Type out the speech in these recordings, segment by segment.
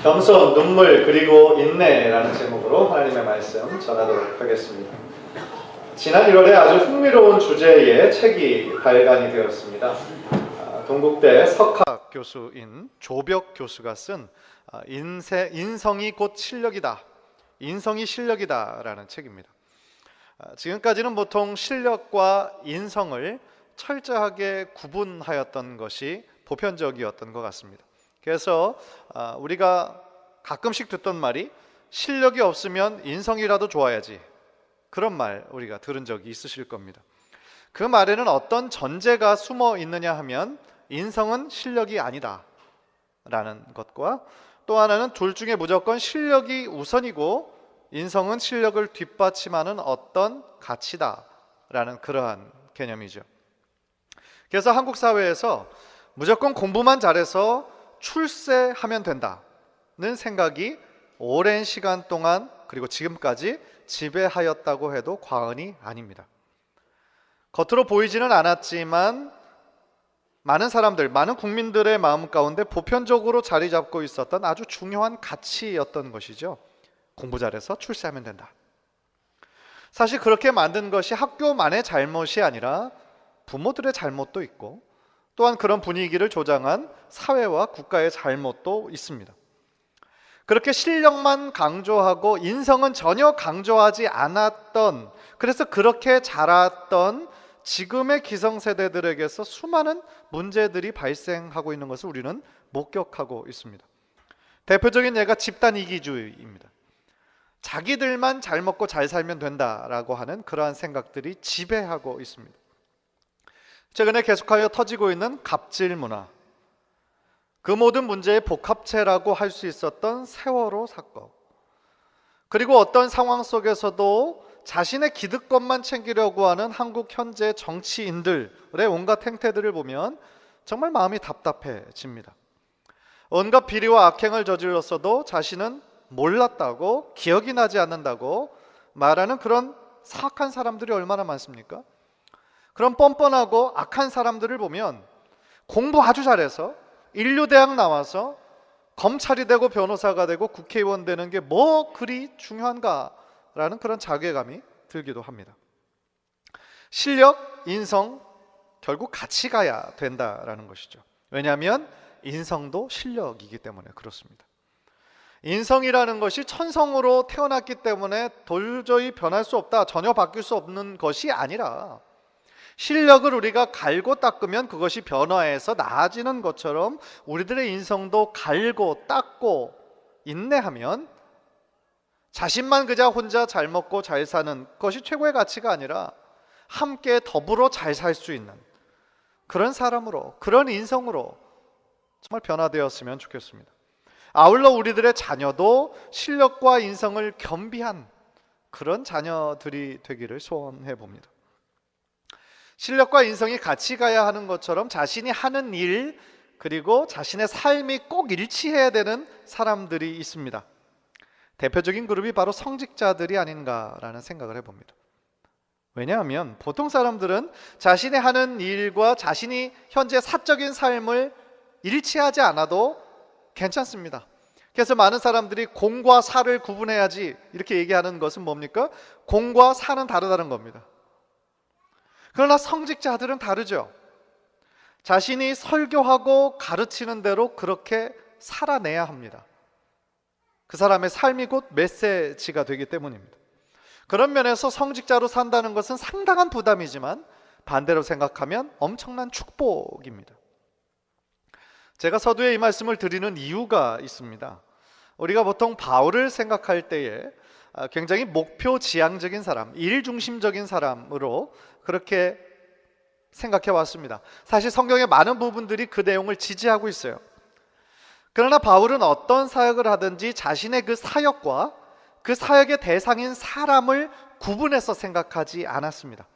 겸손, 눈물, 그리고 인내라는 제목으로 하나님의 말씀 전하도록 하겠습니다. 지난 1월에 아주 흥미로운 주제의 책이 발간이 되었습니다. 동국대 석학 교수인 조벽 교수가 쓴 인성이 곧 실력이다, 인성이 실력이다 라는 책입니다. 지금까지는 보통 실력과 인성을 철저하게 구분하였던 것이 보편적이었던 것 같습니다. 그래서 우리가 가끔씩 듣던 말이 실력이 없으면 인성이라도 좋아야지, 그런 말 우리가 들은 적이 있으실 겁니다. 그 말에는 어떤 전제가 숨어 있느냐 하면 인성은 실력이 아니다 라는 것과 또 하나는 둘 중에 무조건 실력이 우선이고 인성은 실력을 뒷받침하는 어떤 가치다 라는 그러한 개념이죠. 그래서 한국 사회에서 무조건 공부만 잘해서 출세하면 된다는 생각이 오랜 시간 동안 그리고 지금까지 지배하였다고 해도 과언이 아닙니다. 겉으로 보이지는 않았지만 많은 사람들, 많은 국민들의 마음 가운데 보편적으로 자리 잡고 있었던 아주 중요한 가치였던 것이죠. 공부 잘해서 출세하면 된다. 사실 그렇게 만든 것이 학교만의 잘못이 아니라 부모들의 잘못도 있고 또한 그런 분위기를 조장한 사회와 국가의 잘못도 있습니다. 그렇게 실력만 강조하고 인성은 전혀 강조하지 않았던, 그래서 그렇게 자랐던 지금의 기성세대들에게서 수많은 문제들이 발생하고 있는 것을 우리는 목격하고 있습니다. 대표적인 예가 집단 이기주의입니다. 자기들만 잘 먹고 잘 살면 된다라고 하는 그러한 생각들이 지배하고 있습니다. 최근에 계속하여 터지고 있는 갑질 문화, 그 모든 문제의 복합체라고 할 수 있었던 세월호 사건, 그리고 어떤 상황 속에서도 자신의 기득권만 챙기려고 하는 한국 현재 정치인들의 온갖 행태들을 보면 정말 마음이 답답해집니다. 온갖 비리와 악행을 저질렀어도 자신은 몰랐다고, 기억이 나지 않는다고 말하는 그런 사악한 사람들이 얼마나 많습니까? 그런 뻔뻔하고 악한 사람들을 보면 공부 아주 잘해서 인류대학 나와서 검찰이 되고 변호사가 되고 국회의원 되는 게 뭐 그리 중요한가라는 그런 자괴감이 들기도 합니다. 실력, 인성 결국 같이 가야 된다라는 것이죠. 왜냐하면 인성도 실력이기 때문에 그렇습니다. 인성이라는 것이 천성으로 태어났기 때문에 도저히 변할 수 없다, 전혀 바뀔 수 없는 것이 아니라 실력을 우리가 갈고 닦으면 그것이 변화해서 나아지는 것처럼 우리들의 인성도 갈고 닦고 인내하면 자신만 그저 혼자 잘 먹고 잘 사는 것이 최고의 가치가 아니라 함께 더불어 잘 살 수 있는 그런 사람으로, 그런 인성으로 정말 변화되었으면 좋겠습니다. 아울러 우리들의 자녀도 실력과 인성을 겸비한 그런 자녀들이 되기를 소원해 봅니다. 실력과 인성이 같이 가야 하는 것처럼 자신이 하는 일 그리고 자신의 삶이 꼭 일치해야 되는 사람들이 있습니다. 대표적인 그룹이 바로 성직자들이 아닌가라는 생각을 해봅니다. 왜냐하면 보통 사람들은 자신이 하는 일과 자신이 현재 사적인 삶을 일치하지 않아도 괜찮습니다. 그래서 많은 사람들이 공과 사를 구분해야지 이렇게 얘기하는 것은 뭡니까? 공과 사는 다르다는 겁니다. 그러나 성직자들은 다르죠. 자신이 설교하고 가르치는 대로 그렇게 살아내야 합니다. 그 사람의 삶이 곧 메시지가 되기 때문입니다. 그런 면에서 성직자로 산다는 것은 상당한 부담이지만 반대로 생각하면 엄청난 축복입니다. 제가 서두에 이 말씀을 드리는 이유가 있습니다. 우리가 보통 바울을 생각할 때에 굉장히 목표 지향적인 사람, 일 중심적인 사람으로 그렇게 생각해 왔습니다. 사실 성경의 많은 부분들이 그 내용을 지지하고 있어요. 그러나 바울은 어떤 사역을 하든지 자신의 그 사역과 그 사역의 대상인 사람을 구분해서 생각하지 않았습니다.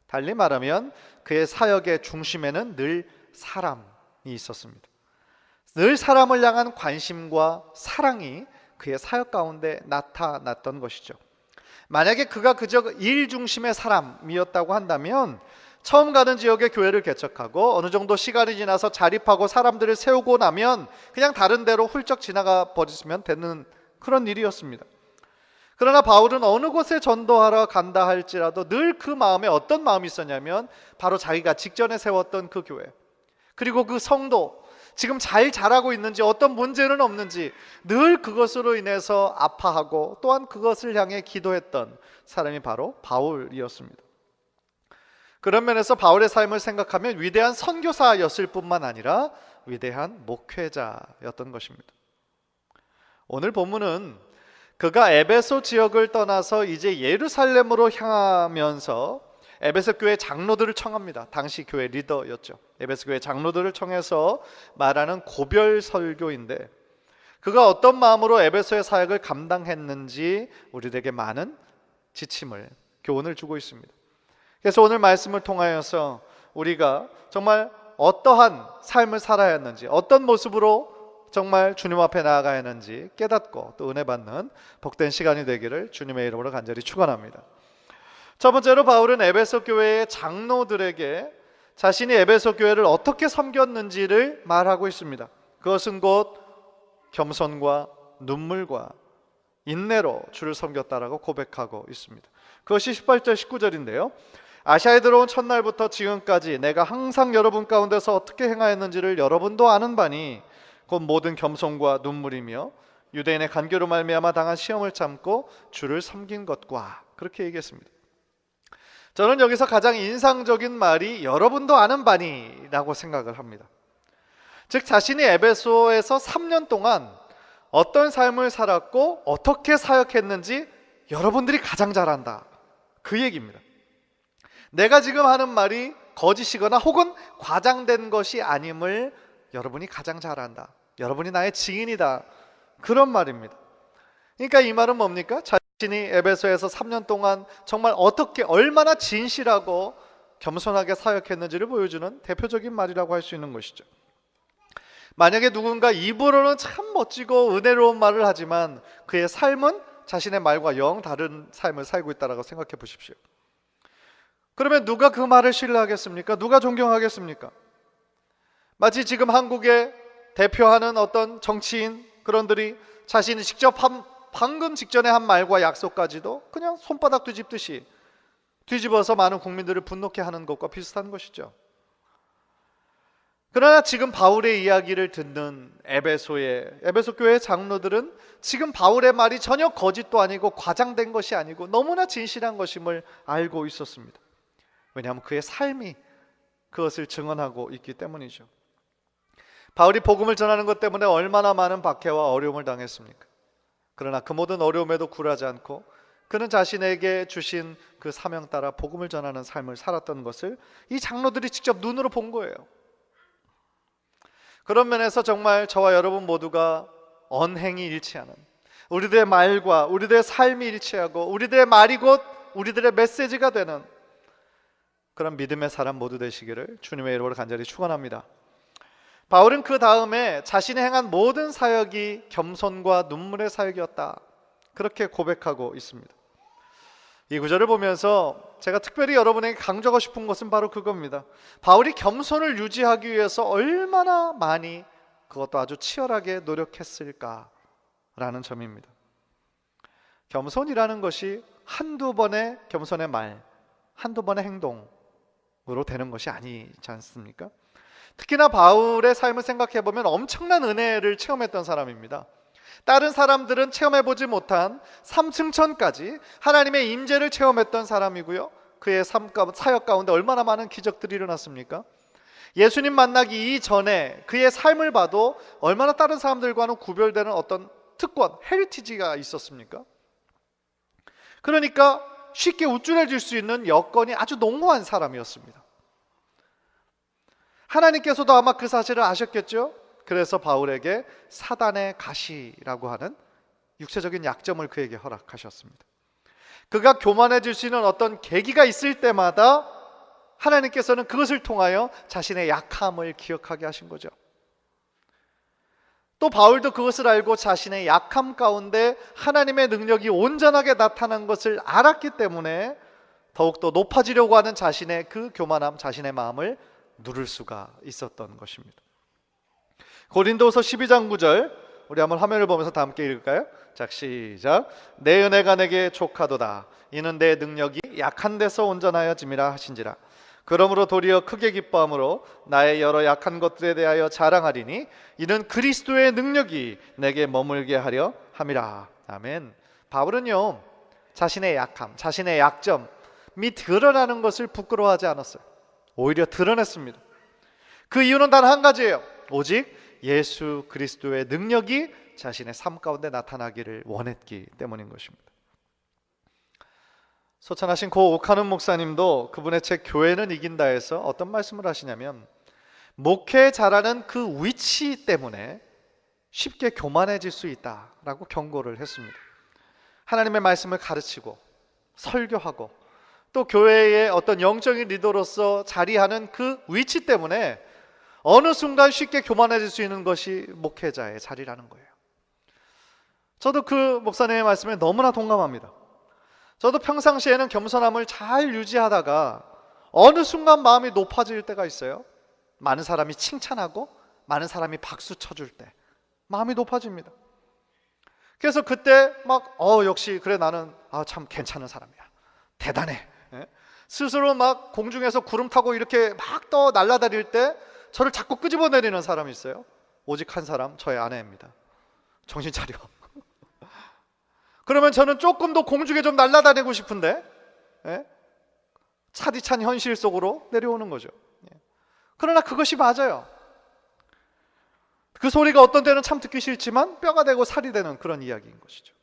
달리 말하면 그의 사역의 중심에는 늘 사람이 있었습니다. 늘 사람을 향한 관심과 사랑이 그의 사역 가운데 나타났던 것이죠. 만약에 그가 그저 일 중심의 사람이었다고 한다면 처음 가는 지역에 교회를 개척하고 어느 정도 시간이 지나서 자립하고 사람들을 세우고 나면 그냥 다른 데로 훌쩍 지나가 버리면 되는 그런 일이었습니다. 그러나 바울은 어느 곳에 전도하러 간다 할지라도 늘 그 마음에 어떤 마음이 있었냐면 바로 자기가 직전에 세웠던 그 교회, 그리고 그 성도 지금 잘 자라고 있는지 어떤 문제는 없는지 늘 그것으로 인해서 아파하고 또한 그것을 향해 기도했던 사람이 바로 바울이었습니다. 그런 면에서 바울의 삶을 생각하면 위대한 선교사였을 뿐만 아니라 위대한 목회자였던 것입니다. 오늘 본문은 그가 에베소 지역을 떠나서 이제 예루살렘으로 향하면서 에베소 교회 장로들을 청합니다. 당시 교회 리더였죠. 에베소 교회 장로들을 청해서 말하는 고별 설교인데, 그가 어떤 마음으로 에베소의 사역을 감당했는지 우리에게 많은 지침을, 교훈을 주고 있습니다. 그래서 오늘 말씀을 통하여서 우리가 정말 어떠한 삶을 살아야 했는지, 어떤 모습으로 정말 주님 앞에 나아가야 하는지 깨닫고 또 은혜 받는 복된 시간이 되기를 주님의 이름으로 간절히 축원합니다. 첫 번째로 바울은 에베소 교회의 장로들에게 자신이 에베소 교회를 어떻게 섬겼는지를 말하고 있습니다. 그것은 곧 겸손과 눈물과 인내로 주를 섬겼다라고 고백하고 있습니다. 그것이 18절 19절인데요. 아시아에 들어온 첫날부터 지금까지 내가 항상 여러분 가운데서 어떻게 행하였는지를 여러분도 아는 바니 곧 모든 겸손과 눈물이며 유대인의 간교로 말미암아 당한 시험을 참고 주를 섬긴 것과, 그렇게 얘기했습니다. 저는 여기서 가장 인상적인 말이 여러분도 아는 바니라고 생각을 합니다. 즉 자신이 에베소에서 3년 동안 어떤 삶을 살았고 어떻게 사역했는지 여러분들이 가장 잘 안다, 그 얘기입니다. 내가 지금 하는 말이 거짓이거나 혹은 과장된 것이 아님을 여러분이 가장 잘 안다, 여러분이 나의 증인이다, 그런 말입니다. 그러니까 이 말은 뭡니까? 자신이 에베소에서 3년 동안 정말 어떻게 얼마나 진실하고 겸손하게 사역했는지를 보여주는 대표적인 말이라고 할 수 있는 것이죠. 만약에 누군가 입으로는 참 멋지고 은혜로운 말을 하지만 그의 삶은 자신의 말과 영 다른 삶을 살고 있다고 생각해 보십시오. 그러면 누가 그 말을 신뢰하겠습니까? 누가 존경하겠습니까? 마치 지금 한국에 대표하는 어떤 정치인 그런들이 자신이 직접 방금 직전에 한 말과 약속까지도 그냥 손바닥 뒤집듯이 뒤집어서 많은 국민들을 분노케 하는 것과 비슷한 것이죠. 그러나 지금 바울의 이야기를 듣는 에베소 교회의 장로들은 지금 바울의 말이 전혀 거짓도 아니고 과장된 것이 아니고 너무나 진실한 것임을 알고 있었습니다. 왜냐하면 그의 삶이 그것을 증언하고 있기 때문이죠. 바울이 복음을 전하는 것 때문에 얼마나 많은 박해와 어려움을 당했습니까? 그러나 그 모든 어려움에도 굴하지 않고 그는 자신에게 주신 그 사명 따라 복음을 전하는 삶을 살았던 것을 이 장로들이 직접 눈으로 본 거예요. 그런 면에서 정말 저와 여러분 모두가 언행이 일치하는, 우리들의 말과 우리들의 삶이 일치하고 우리들의 말이 곧 우리들의 메시지가 되는 그런 믿음의 사람 모두 되시기를 주님의 이름으로 간절히 축원합니다. 바울은 그 다음에 자신이 행한 모든 사역이 겸손과 눈물의 사역이었다, 그렇게 고백하고 있습니다. 이 구절을 보면서 제가 특별히 여러분에게 강조하고 싶은 것은 바로 그겁니다. 바울이 겸손을 유지하기 위해서 얼마나 많이, 그것도 아주 치열하게 노력했을까라는 점입니다. 겸손이라는 것이 한두 번의 겸손의 말, 한두 번의 행동으로 되는 것이 아니지 않습니까? 특히나 바울의 삶을 생각해 보면 엄청난 은혜를 체험했던 사람입니다. 다른 사람들은 체험해보지 못한 삼승천까지 하나님의 임재를 체험했던 사람이고요, 그의 사역 가운데 얼마나 많은 기적들이 일어났습니까? 예수님 만나기 이전에 그의 삶을 봐도 얼마나 다른 사람들과는 구별되는 어떤 특권, 헤리티지가 있었습니까? 그러니까 쉽게 우쭐해질 수 있는 여건이 아주 농후한 사람이었습니다. 하나님께서도 아마 그 사실을 아셨겠죠? 그래서 바울에게 사단의 가시라고 하는 육체적인 약점을 그에게 허락하셨습니다. 그가 교만해질 수 있는 어떤 계기가 있을 때마다 하나님께서는 그것을 통하여 자신의 약함을 기억하게 하신 거죠. 또 바울도 그것을 알고 자신의 약함 가운데 하나님의 능력이 온전하게 나타난 것을 알았기 때문에 더욱더 높아지려고 하는 자신의 그 교만함, 자신의 마음을 누를 수가 있었던 것입니다. 고린도후서 12장 9절, 우리 한번 화면을 보면서 다 함께 읽을까요? 자, 시작. 내 은혜가 내게 족하도다. 이는 내 능력이 약한 데서 온전하여짐이라 하신지라. 그러므로 도리어 크게 기뻐함으로 나의 여러 약한 것들에 대하여 자랑하리니 이는 그리스도의 능력이 내게 머물게 하려 함이라. 아멘. 바울은요, 자신의 약함, 자신의 약점이 드러나는 것을 부끄러워하지 않았어요. 오히려 드러냈습니다. 그 이유는 단 한 가지예요. 오직 예수 그리스도의 능력이 자신의 삶 가운데 나타나기를 원했기 때문인 것입니다. 소천하신 고 오카는 목사님도 그분의 책 교회는 이긴다에서 어떤 말씀을 하시냐면, 목회 잘하는 그 위치 때문에 쉽게 교만해질 수 있다라고 경고를 했습니다. 하나님의 말씀을 가르치고 설교하고 또 교회의 어떤 영적인 리더로서 자리하는 그 위치 때문에 어느 순간 쉽게 교만해질 수 있는 것이 목회자의 자리라는 거예요. 저도 그 목사님의 말씀에 너무나 동감합니다. 저도 평상시에는 겸손함을 잘 유지하다가 어느 순간 마음이 높아질 때가 있어요. 많은 사람이 칭찬하고 많은 사람이 박수 쳐줄 때 마음이 높아집니다. 그래서 그때 막 역시 그래, 나는 참 괜찮은 사람이야, 대단해, 스스로 막 공중에서 구름 타고 이렇게 막 떠 날아다닐 때 저를 자꾸 끄집어내리는 사람이 있어요. 오직 한 사람, 저의 아내입니다. 정신 차려. 그러면 저는 조금 더 공중에 좀 날아다니고 싶은데 차디찬 현실 속으로 내려오는 거죠. 그러나 그것이 맞아요. 그 소리가 어떤 때는 참 듣기 싫지만 뼈가 되고 살이 되는 그런 이야기인 것이죠.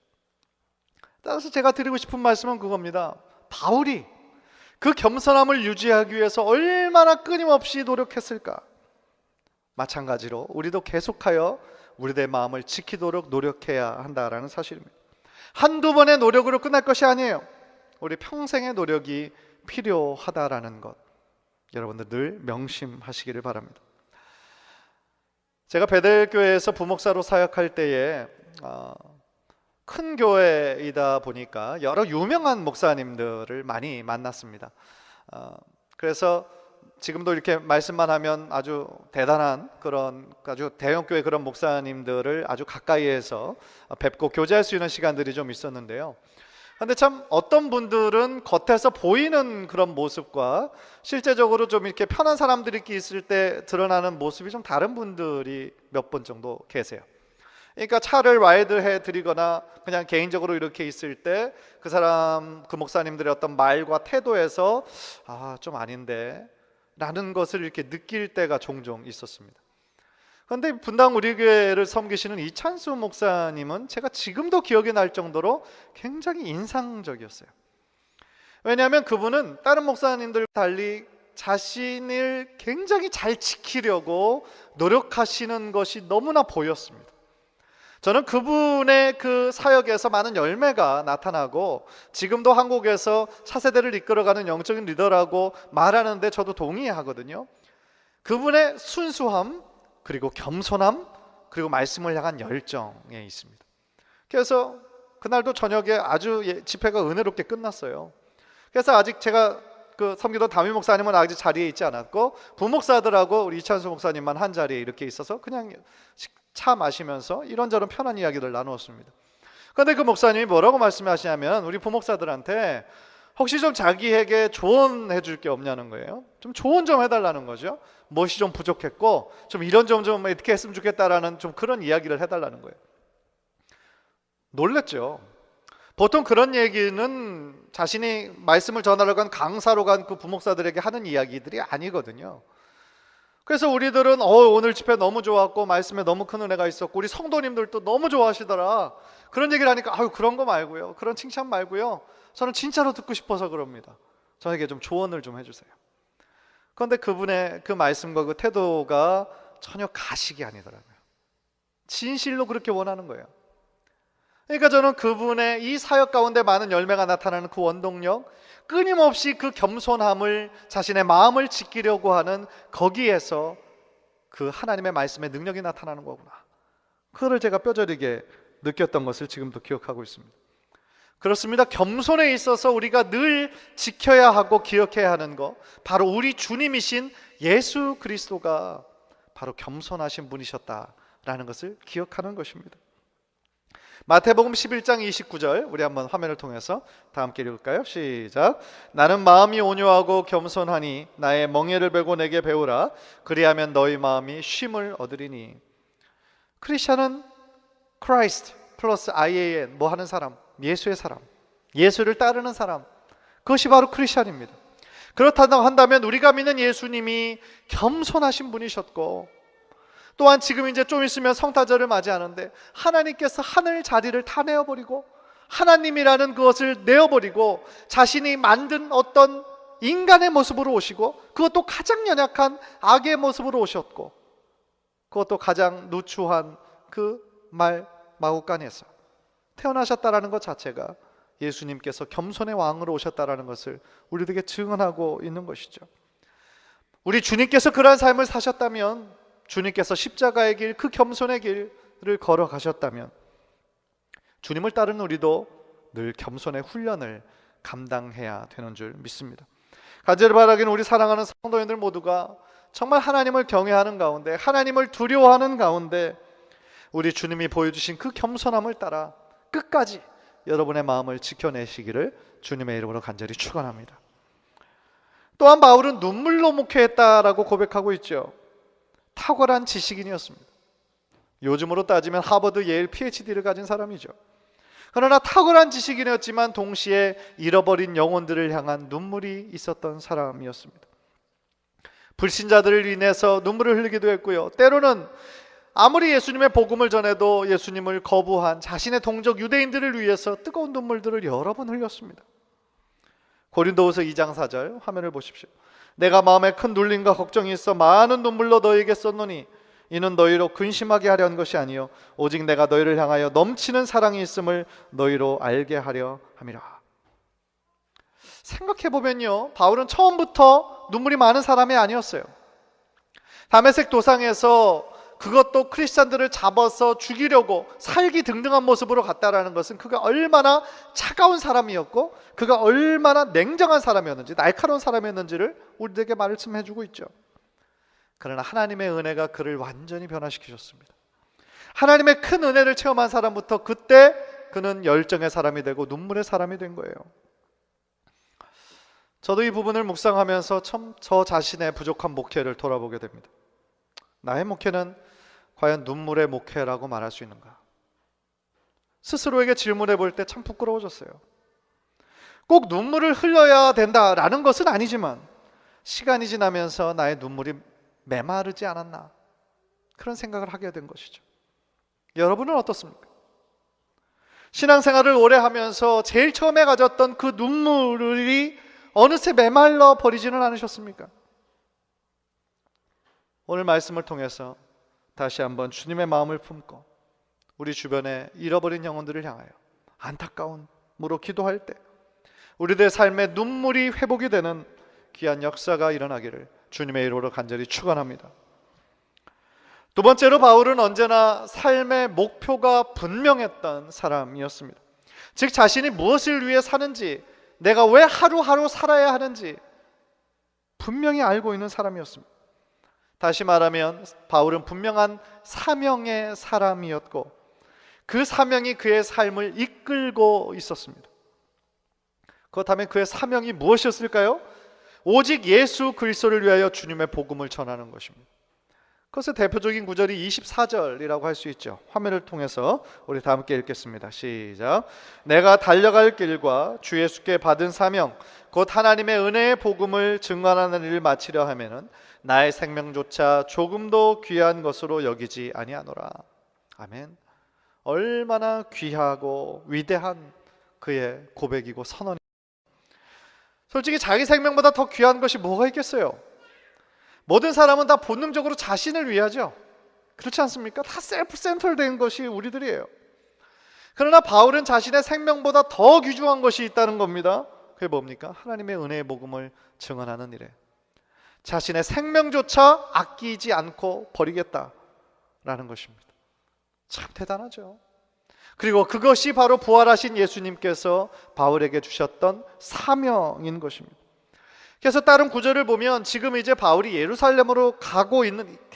따라서 제가 드리고 싶은 말씀은 그겁니다. 바울이 그 겸손함을 유지하기 위해서 얼마나 끊임없이 노력했을까. 마찬가지로 우리도 계속하여 우리들의 마음을 지키도록 노력해야 한다라는 사실입니다. 한두 번의 노력으로 끝날 것이 아니에요. 우리 평생의 노력이 필요하다라는 것, 여러분들 늘 명심하시기를 바랍니다. 제가 베델교회에서 부목사로 사역할 때에 큰 교회이다 보니까 여러 유명한 목사님들을 많이 만났습니다. 그래서 지금도 이렇게 말씀만 하면 아주 대단한 그런 아주 대형교회 그런 목사님들을 아주 가까이에서 뵙고 교제할 수 있는 시간들이 좀 있었는데요. 그런데 참 어떤 분들은 겉에서 보이는 그런 모습과 실제적으로 좀 이렇게 편한 사람들이 있을 때 드러나는 모습이 좀 다른 분들이 몇 분 정도 계세요. 그러니까 차를 라이드해 드리거나 그냥 개인적으로 이렇게 있을 때 그 사람, 그 목사님들의 어떤 말과 태도에서 좀 아닌데 라는 것을 이렇게 느낄 때가 종종 있었습니다. 그런데 분당 우리 교회를 섬기시는 이찬수 목사님은 제가 지금도 기억이 날 정도로 굉장히 인상적이었어요. 왜냐하면 그분은 다른 목사님들 달리 자신을 굉장히 잘 지키려고 노력하시는 것이 너무나 보였습니다. 저는 그분의 그 사역에서 많은 열매가 나타나고 지금도 한국에서 차세대를 이끌어가는 영적인 리더라고 말하는데 저도 동의하거든요. 그분의 순수함, 그리고 겸손함, 그리고 말씀을 향한 열정에 있습니다. 그래서 그날도 저녁에 아주 집회가 은혜롭게 끝났어요. 그래서 아직 제가 그 섬기던 담임 목사님은 아직 자리에 있지 않았고 부목사들하고 우리 이찬수 목사님만 한 자리에 이렇게 있어서 그냥 차 마시면서 이런저런 편한 이야기를 나누었습니다. 그런데 그 목사님이 뭐라고 말씀하시냐면 우리 부목사들한테 혹시 좀 자기에게 조언해 줄 게 없냐는 거예요. 좀 조언 좀 해달라는 거죠. 무엇이 좀 부족했고 좀 이런 점 좀 어떻게 했으면 좋겠다라는 좀 그런 이야기를 해달라는 거예요. 놀랬죠. 보통 그런 얘기는 자신이 말씀을 전하러 간 강사로 간 그 부목사들에게 하는 이야기들이 아니거든요. 그래서 우리들은 오늘 집회 너무 좋았고 말씀에 너무 큰 은혜가 있었고 우리 성도님들도 너무 좋아하시더라, 그런 얘기를 하니까 그런 거 말고요, 그런 칭찬 말고요, 저는 진짜로 듣고 싶어서 그럽니다. 저에게 좀 조언을 좀 해주세요. 그런데 그분의 그 말씀과 그 태도가 전혀 가식이 아니더라고요. 진실로 그렇게 원하는 거예요. 그러니까 저는 그분의 이 사역 가운데 많은 열매가 나타나는 그 원동력, 끊임없이 그 겸손함을, 자신의 마음을 지키려고 하는 거기에서 그 하나님의 말씀의 능력이 나타나는 거구나, 그거를 제가 뼈저리게 느꼈던 것을 지금도 기억하고 있습니다. 그렇습니다. 겸손에 있어서 우리가 늘 지켜야 하고 기억해야 하는 것, 바로 우리 주님이신 예수 그리스도가 바로 겸손하신 분이셨다라는 것을 기억하는 것입니다. 마태복음 11장 29절 우리 한번 화면을 통해서 다 함께 읽을까요? 시작. 나는 마음이 온유하고 겸손하니 나의 멍에를 베고 내게 배우라. 그리하면 너희 마음이 쉼을 얻으리니. 크리스천은 Christ 플러스 IAN 뭐 하는 사람, 예수의 사람, 예수를 따르는 사람, 그것이 바로 크리스천입니다. 그렇다고 한다면 우리가 믿는 예수님이 겸손하신 분이셨고, 또한 지금 이제 좀 있으면 성탄절을 맞이하는데 하나님께서 하늘 자리를 다 내어버리고 하나님이라는 그것을 내어버리고 자신이 만든 어떤 인간의 모습으로 오시고, 그것도 가장 연약한 악의 모습으로 오셨고, 그것도 가장 누추한 그 말 마구간에서 태어나셨다라는 것 자체가 예수님께서 겸손의 왕으로 오셨다라는 것을 우리들에게 증언하고 있는 것이죠. 우리 주님께서 그러한 삶을 사셨다면, 주님께서 십자가의 길, 그 겸손의 길을 걸어가셨다면 주님을 따르는 우리도 늘 겸손의 훈련을 감당해야 되는 줄 믿습니다. 간절히 바라기는 우리 사랑하는 성도님들 모두가 정말 하나님을 경외하는 가운데, 하나님을 두려워하는 가운데 우리 주님이 보여주신 그 겸손함을 따라 끝까지 여러분의 마음을 지켜내시기를 주님의 이름으로 간절히 축원합니다. 또한 바울은 눈물로 목회했다라고 고백하고 있죠. 탁월한 지식인이었습니다. 요즘으로 따지면 하버드, 예일, PhD를 가진 사람이죠. 그러나 탁월한 지식인이었지만 동시에 잃어버린 영혼들을 향한 눈물이 있었던 사람이었습니다. 불신자들을 인해서 눈물을 흘리기도 했고요, 때로는 아무리 예수님의 복음을 전해도 예수님을 거부한 자신의 동족 유대인들을 위해서 뜨거운 눈물들을 여러 번 흘렸습니다. 고린도후서 2장 4절 화면을 보십시오. 내가 마음에 큰 눌림과 걱정이 있어 많은 눈물로 너희에게 썼노니 이는 너희로 근심하게 하려 한 것이 아니요 오직 내가 너희를 향하여 넘치는 사랑이 있음을 너희로 알게 하려 함이라. 생각해보면요, 바울은 처음부터 눈물이 많은 사람이 아니었어요. 다메섹 도상에서 그것도 크리스찬들을 잡아서 죽이려고 살기 등등한 모습으로 갔다라는 것은 그가 얼마나 차가운 사람이었고 그가 얼마나 냉정한 사람이었는지, 날카로운 사람이었는지를 우리에게 말씀해주고 있죠. 그러나 하나님의 은혜가 그를 완전히 변화시키셨습니다. 하나님의 큰 은혜를 체험한 사람부터 그때 그는 열정의 사람이 되고 눈물의 사람이 된 거예요. 저도 이 부분을 묵상하면서 참 저 자신의 부족한 목회를 돌아보게 됩니다. 나의 목회는 과연 눈물의 목회라고 말할 수 있는가? 스스로에게 질문해 볼 때 참 부끄러워졌어요. 꼭 눈물을 흘려야 된다라는 것은 아니지만 시간이 지나면서 나의 눈물이 메마르지 않았나, 그런 생각을 하게 된 것이죠. 여러분은 어떻습니까? 신앙생활을 오래 하면서 제일 처음에 가졌던 그 눈물이 어느새 메말라 버리지는 않으셨습니까? 오늘 말씀을 통해서 다시 한번 주님의 마음을 품고 우리 주변에 잃어버린 영혼들을 향하여 안타까움으로 기도할 때 우리들의 삶에 눈물이 회복이 되는 귀한 역사가 일어나기를 주님의 이름으로 간절히 축원합니다. 두 번째로 바울은 언제나 삶의 목표가 분명했던 사람이었습니다. 즉 자신이 무엇을 위해 사는지, 내가 왜 하루하루 살아야 하는지 분명히 알고 있는 사람이었습니다. 다시 말하면 바울은 분명한 사명의 사람이었고 그 사명이 그의 삶을 이끌고 있었습니다. 그렇다면 그의 사명이 무엇이었을까요? 오직 예수 그리스도를 위하여 주님의 복음을 전하는 것입니다. 그것의 대표적인 구절이 24절이라고 할 수 있죠. 화면을 통해서 우리 다 함께 읽겠습니다. 시작. 내가 달려갈 길과 주 예수께 받은 사명 곧 하나님의 은혜의 복음을 증언하는 일을 마치려 하면은 나의 생명조차 조금도 귀한 것으로 여기지 아니하노라. 아멘. 얼마나 귀하고 위대한 그의 고백이고 선언이. 솔직히 자기 생명보다 더 귀한 것이 뭐가 있겠어요? 모든 사람은 다 본능적으로 자신을 위하죠. 그렇지 않습니까? 다 셀프 센터된 것이 우리들이에요. 그러나 바울은 자신의 생명보다 더 귀중한 것이 있다는 겁니다. 그게 뭡니까? 하나님의 은혜의 복음을 증언하는 일에 자신의 생명조차 아끼지 않고 버리겠다라는 것입니다. 참 대단하죠. 그리고 그것이 바로 부활하신 예수님께서 바울에게 주셨던 사명인 것입니다. 그래서 다른 구절을 보면 지금 이제 바울이 예루살렘으로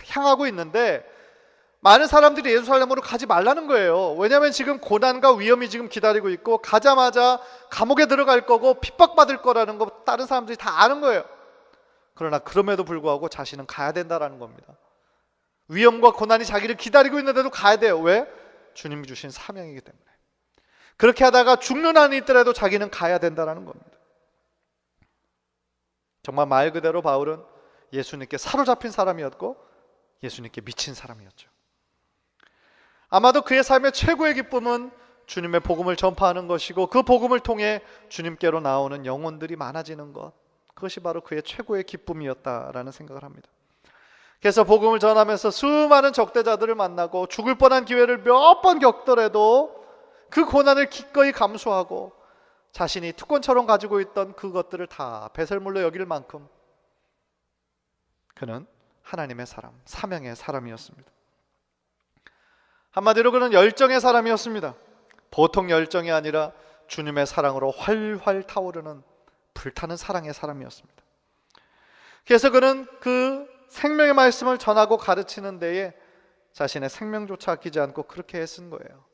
향하고 있는데 많은 사람들이 예루살렘으로 가지 말라는 거예요. 왜냐하면 지금 고난과 위험이 지금 기다리고 있고 가자마자 감옥에 들어갈 거고 핍박받을 거라는 거 다른 사람들이 다 아는 거예요. 그러나 그럼에도 불구하고 자신은 가야 된다라는 겁니다. 위험과 고난이 자기를 기다리고 있는데도 가야 돼요. 왜? 주님이 주신 사명이기 때문에. 그렇게 하다가 죽는 한이 있더라도 자기는 가야 된다라는 겁니다. 정말 말 그대로 바울은 예수님께 사로잡힌 사람이었고 예수님께 미친 사람이었죠. 아마도 그의 삶의 최고의 기쁨은 주님의 복음을 전파하는 것이고 그 복음을 통해 주님께로 나오는 영혼들이 많아지는 것, 그것이 바로 그의 최고의 기쁨이었다라는 생각을 합니다. 그래서 복음을 전하면서 수많은 적대자들을 만나고 죽을 뻔한 기회를 몇 번 겪더라도 그 고난을 기꺼이 감수하고 자신이 특권처럼 가지고 있던 그것들을 다 배설물로 여길 만큼 그는 하나님의 사람, 사명의 사람이었습니다. 한마디로 그는 열정의 사람이었습니다. 보통 열정이 아니라 주님의 사랑으로 활활 타오르는 불타는 사랑의 사람이었습니다. 그래서 그는 그 생명의 말씀을 전하고 가르치는 데에 자신의 생명조차 아끼지 않고 그렇게 애쓴 거예요.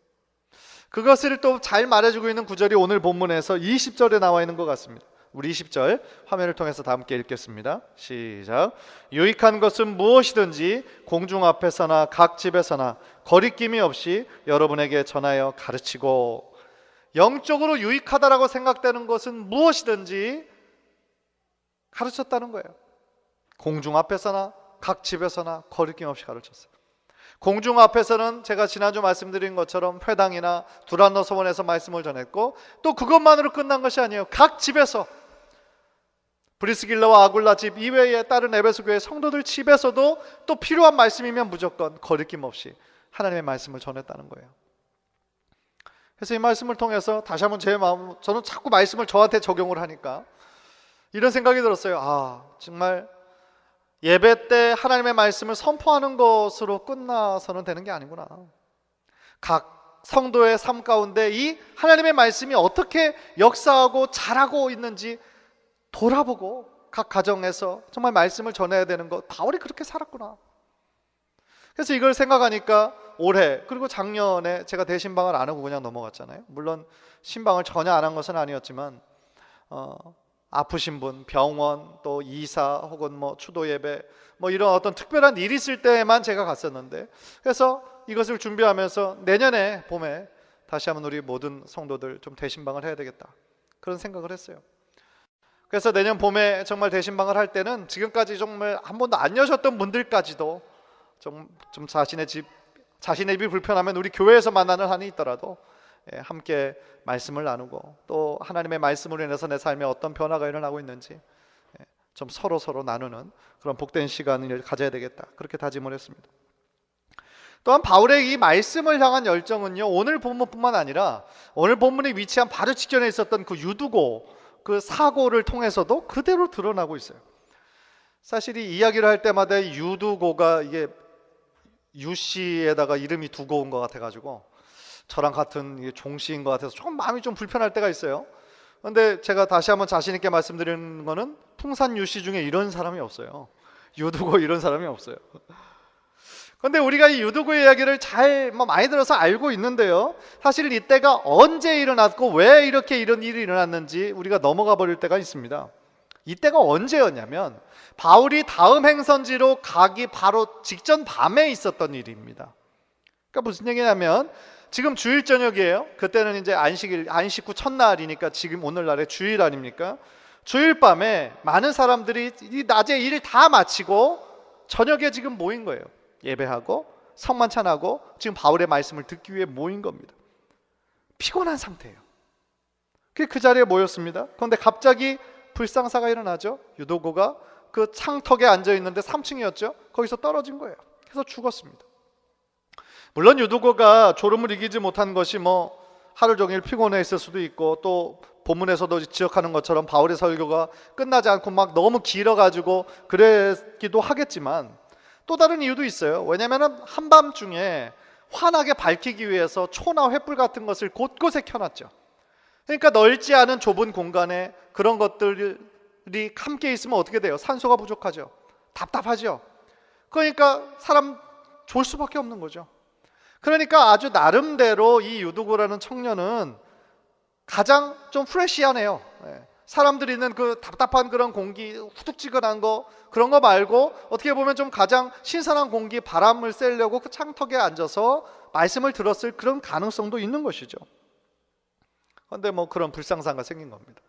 그것을 또 잘 말해주고 있는 구절이 오늘 본문에서 20절에 나와 있는 것 같습니다. 우리 20절 화면을 통해서 다 함께 읽겠습니다. 시작. 유익한 것은 무엇이든지 공중 앞에서나 각 집에서나 거리낌이 없이 여러분에게 전하여 가르치고, 영적으로 유익하다라고 생각되는 것은 무엇이든지 가르쳤다는 거예요. 공중 앞에서나 각 집에서나 거리낌 없이 가르쳤어요. 공중 앞에서는 제가 지난주 말씀드린 것처럼 회당이나 두란노 서원에서 말씀을 전했고, 또 그것만으로 끝난 것이 아니에요. 각 집에서, 브리스길라와 아굴라 집 이외에 다른 에베소 교회 성도들 집에서도 또 필요한 말씀이면 무조건 거리낌 없이 하나님의 말씀을 전했다는 거예요. 그래서 이 말씀을 통해서 다시 한번 제 마음, 저는 자꾸 말씀을 저한테 적용을 하니까 이런 생각이 들었어요. 정말 예배 때 하나님의 말씀을 선포하는 것으로 끝나서는 되는 게 아니구나. 각 성도의 삶 가운데 이 하나님의 말씀이 어떻게 역사하고 자라고 있는지 돌아보고 각 가정에서 정말 말씀을 전해야 되는 것, 바울이 그렇게 살았구나. 그래서 이걸 생각하니까 올해 그리고 작년에 제가 대신방을 안 하고 그냥 넘어갔잖아요. 물론 신방을 전혀 안 한 것은 아니었지만 아프신 분, 병원, 또 이사 혹은 추도 예배 이런 어떤 특별한 일이 있을 때만 제가 갔었는데, 그래서 이것을 준비하면서 내년에 봄에 다시 한번 우리 모든 성도들 좀 대신방을 해야 되겠다, 그런 생각을 했어요. 그래서 내년 봄에 정말 대신방을 할 때는 지금까지 정말 한 번도 안 여셨던 분들까지도 좀 자신의 집이 불편하면 우리 교회에서 만나는 한이 있더라도 함께 말씀을 나누고, 또 하나님의 말씀으로 인해서 내 삶에 어떤 변화가 일어나고 있는지 좀 서로 나누는 그런 복된 시간을 가져야 되겠다, 그렇게 다짐을 했습니다. 또한 바울의 이 말씀을 향한 열정은요, 오늘 본문뿐만 아니라 오늘 본문에 위치한 바로 직전에 있었던 그 유두고 그 사고를 통해서도 그대로 드러나고 있어요. 사실 이 이야기를 할 때마다 유두고가 이게 유씨에다가 이름이 두고 온 것 같아가지고 저랑 같은 종씨인 것 같아서 조금 마음이 좀 불편할 때가 있어요. 그런데 제가 다시 한번 자신 있게 말씀드리는 거는 풍산 유씨 중에 이런 사람이 없어요. 유두고 이런 사람이 없어요. 그런데 우리가 이 유두고 이야기를 잘 많이 들어서 알고 있는데요, 사실 이때가 언제 일어났고 왜 이렇게 이런 일이 일어났는지 우리가 넘어가 버릴 때가 있습니다. 이때가 언제였냐면 바울이 다음 행선지로 가기 바로 직전 밤에 있었던 일입니다. 그러니까 무슨 얘기냐면 지금 주일 저녁이에요. 그때는 이제 안식 후 첫날이니까 지금 오늘날의 주일 아닙니까? 주일 밤에 많은 사람들이 이 낮에 일을 다 마치고 저녁에 지금 모인 거예요. 예배하고 성만찬하고 지금 바울의 말씀을 듣기 위해 모인 겁니다. 피곤한 상태예요. 그 자리에 모였습니다. 그런데 갑자기 불상사가 일어나죠. 유도고가 그 창턱에 앉아 있는데 3층이었죠. 거기서 떨어진 거예요. 그래서 죽었습니다. 물론 유도고가 졸음을 이기지 못한 것이 하루 종일 피곤해 있을 수도 있고, 또 본문에서도 지적하는 것처럼 바울의 설교가 끝나지 않고 너무 길어가지고 그랬기도 하겠지만, 또 다른 이유도 있어요. 왜냐하면 한밤중에 환하게 밝히기 위해서 초나 횃불 같은 것을 곳곳에 켜놨죠. 그러니까 넓지 않은 좁은 공간에 그런 것들이 함께 있으면 어떻게 돼요? 산소가 부족하죠. 답답하죠. 그러니까 사람 졸 수밖에 없는 거죠. 그러니까 아주 나름대로 이 유두고라는 청년은 가장 좀 프레시하네요. 사람들이 있는 그 답답한 그런 공기, 후둑지근한 거, 그런 거 말고 어떻게 보면 좀 가장 신선한 공기, 바람을 쐬려고 그 창턱에 앉아서 말씀을 들었을 그런 가능성도 있는 것이죠. 그런데 뭐 그런 불상사가 생긴 겁니다.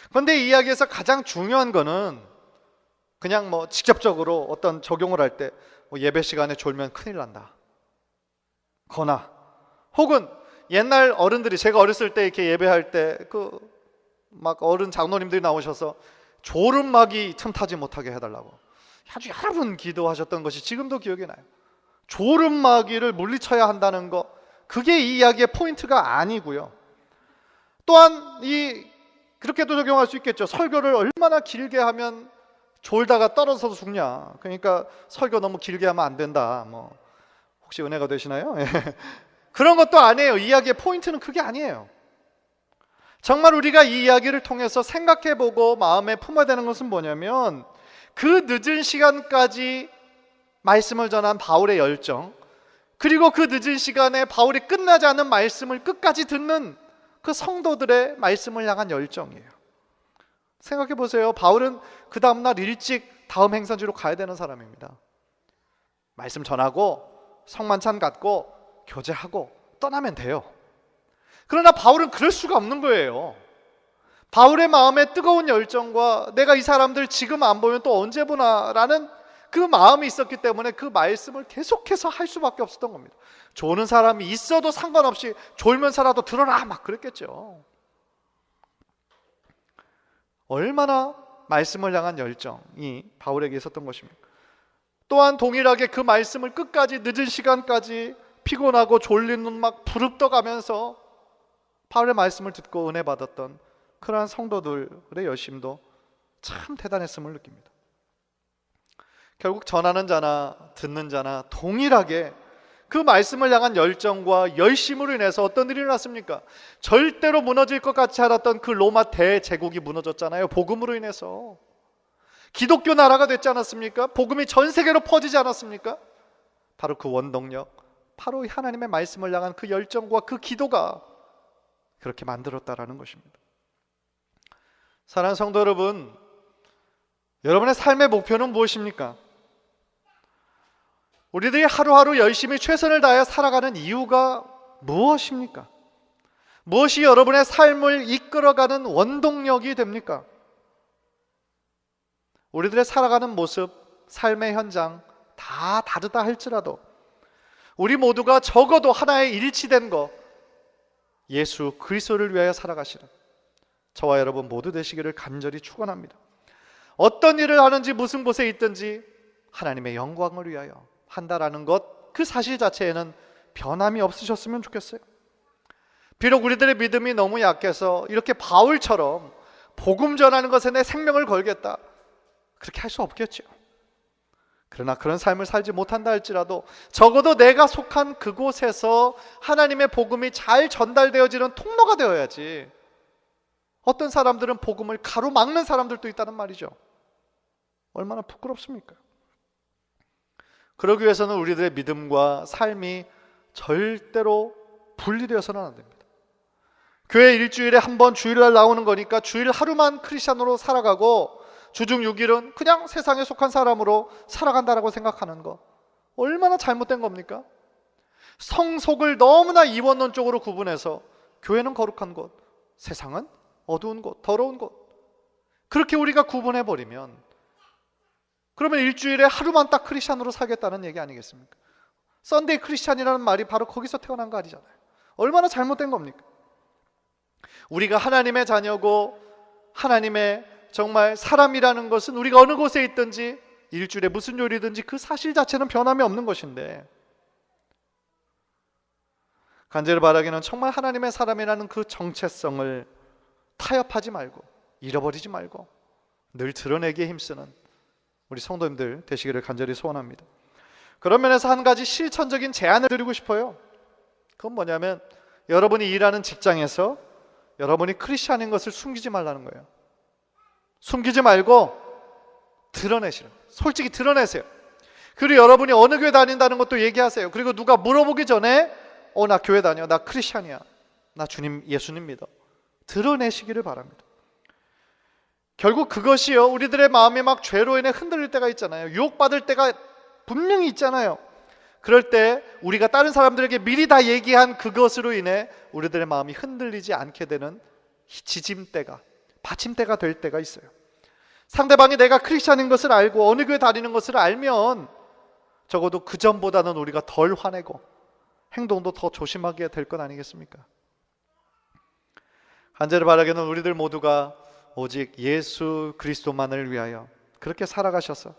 그런데 이 이야기에서 가장 중요한 거는 그냥 뭐 직접적으로 어떤 적용을 할 때 뭐 예배 시간에 졸면 큰일 난다 거나, 혹은 옛날 어른들이, 제가 어렸을 때 이렇게 예배할 때 그 막 어른 장로님들이 나오셔서 졸음막이 틈타지 못하게 해달라고 아주 여러 번 기도하셨던 것이 지금도 기억이 나요. 졸음막이를 물리쳐야 한다는 거, 그게 이 이야기의 포인트가 아니고요. 또한 그렇게도 적용할 수 있겠죠. 설교를 얼마나 길게 하면 졸다가 떨어져서 죽냐, 그러니까 설교 너무 길게 하면 안 된다, 뭐 혹시 은혜가 되시나요? 그런 것도 아니에요. 이 이야기의 포인트는 그게 아니에요. 정말 우리가 이 이야기를 통해서 생각해보고 마음에 품어야 되는 것은 뭐냐면, 그 늦은 시간까지 말씀을 전한 바울의 열정, 그리고 그 늦은 시간에 바울이 끝나지 않은 말씀을 끝까지 듣는 그 성도들의 말씀을 향한 열정이에요. 생각해 보세요. 바울은 그 다음날 일찍 다음 행선지로 가야 되는 사람입니다. 말씀 전하고 성만찬 갖고 교제하고 떠나면 돼요. 그러나 바울은 그럴 수가 없는 거예요. 바울의 마음에 뜨거운 열정과 내가 이 사람들 지금 안 보면 또 언제 보나라는 그 마음이 있었기 때문에 그 말씀을 계속해서 할 수밖에 없었던 겁니다. 조는 사람이 있어도 상관없이 졸면서라도 들어라 막 그랬겠죠. 얼마나 말씀을 향한 열정이 바울에게 있었던 것입니까? 또한 동일하게 그 말씀을 끝까지 늦은 시간까지 피곤하고 졸린 눈 막 부릅떠가면서 바울의 말씀을 듣고 은혜 받았던 그러한 성도들의 열심도 참 대단했음을 느낍니다. 결국 전하는 자나 듣는 자나 동일하게 그 말씀을 향한 열정과 열심으로 인해서 어떤 일이 일어났습니까? 절대로 무너질 것 같지 않았던 그 로마 대제국이 무너졌잖아요. 복음으로 인해서. 기독교 나라가 됐지 않았습니까? 복음이 전 세계로 퍼지지 않았습니까? 바로 그 원동력, 바로 하나님의 말씀을 향한 그 열정과 그 기도가 그렇게 만들었다라는 것입니다. 사랑하는 성도 여러분, 여러분의 삶의 목표는 무엇입니까? 우리들이 하루하루 열심히 최선을 다해 살아가는 이유가 무엇입니까? 무엇이 여러분의 삶을 이끌어가는 원동력이 됩니까? 우리들의 살아가는 모습, 삶의 현장 다 다르다 할지라도 우리 모두가 적어도 하나의 일치된 것, 예수 그리스도를 위하여 살아가시는 저와 여러분 모두 되시기를 간절히 축원합니다. 어떤 일을 하는지 무슨 곳에 있든지 하나님의 영광을 위하여 한다라는 것, 그 사실 자체에는 변함이 없으셨으면 좋겠어요. 비록 우리들의 믿음이 너무 약해서 이렇게 바울처럼 복음 전하는 것에 내 생명을 걸겠다, 그렇게 할 수 없겠죠. 그러나 그런 삶을 살지 못한다 할지라도 적어도 내가 속한 그곳에서 하나님의 복음이 잘 전달되어지는 통로가 되어야지. 어떤 사람들은 복음을 가로막는 사람들도 있다는 말이죠. 얼마나 부끄럽습니까? 그러기 위해서는 우리들의 믿음과 삶이 절대로 분리되어서는 안 됩니다. 교회 일주일에 한 번 주일날 나오는 거니까 주일 하루만 크리스찬으로 살아가고 주중 6일은 그냥 세상에 속한 사람으로 살아간다라고 생각하는 거, 얼마나 잘못된 겁니까? 성속을 너무나 이원론적으로 구분해서 교회는 거룩한 곳, 세상은 어두운 곳, 더러운 곳, 그렇게 우리가 구분해버리면 그러면 일주일에 하루만 딱 크리스찬으로 살겠다는 얘기 아니겠습니까? 썬데이 크리스찬이라는 말이 바로 거기서 태어난 거 아니잖아요. 얼마나 잘못된 겁니까? 우리가 하나님의 자녀고 하나님의 정말 사람이라는 것은 우리가 어느 곳에 있든지 일주일에 무슨 요리든지 그 사실 자체는 변함이 없는 것인데, 간절히 바라기는 정말 하나님의 사람이라는 그 정체성을 타협하지 말고 잃어버리지 말고 늘 드러내기에 힘쓰는 우리 성도님들 되시기를 간절히 소원합니다. 그런 면에서 한 가지 실천적인 제안을 드리고 싶어요. 그건 뭐냐면 여러분이 일하는 직장에서 여러분이 크리스찬인 것을 숨기지 말라는 거예요. 숨기지 말고 드러내시는 거예요. 솔직히 드러내세요. 그리고 여러분이 어느 교회 다닌다는 것도 얘기하세요. 그리고 누가 물어보기 전에 나 교회 다녀, 나 크리스찬이야, 나 주님 예수님 믿어, 드러내시기를 바랍니다. 결국 그것이요, 우리들의 마음이 막 죄로 인해 흔들릴 때가 있잖아요. 유혹받을 때가 분명히 있잖아요. 그럴 때 우리가 다른 사람들에게 미리 다 얘기한 그것으로 인해 우리들의 마음이 흔들리지 않게 되는 지짐대가, 받침대가 될 때가 있어요. 상대방이 내가 크리스찬인 것을 알고 어느 교회 다니는 것을 알면 적어도 그 전보다는 우리가 덜 화내고 행동도 더 조심하게 될 것 아니겠습니까? 간절히 바라기는 우리들 모두가 오직 예수 그리스도만을 위하여 그렇게 살아가셔서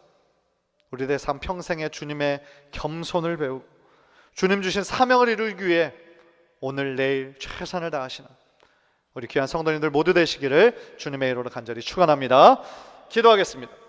우리들의 삶 평생에 주님의 겸손을 배우고 주님 주신 사명을 이루기 위해 오늘 내일 최선을 다하시는 우리 귀한 성도님들 모두 되시기를 주님의 이름으로 간절히 축원합니다. 기도하겠습니다.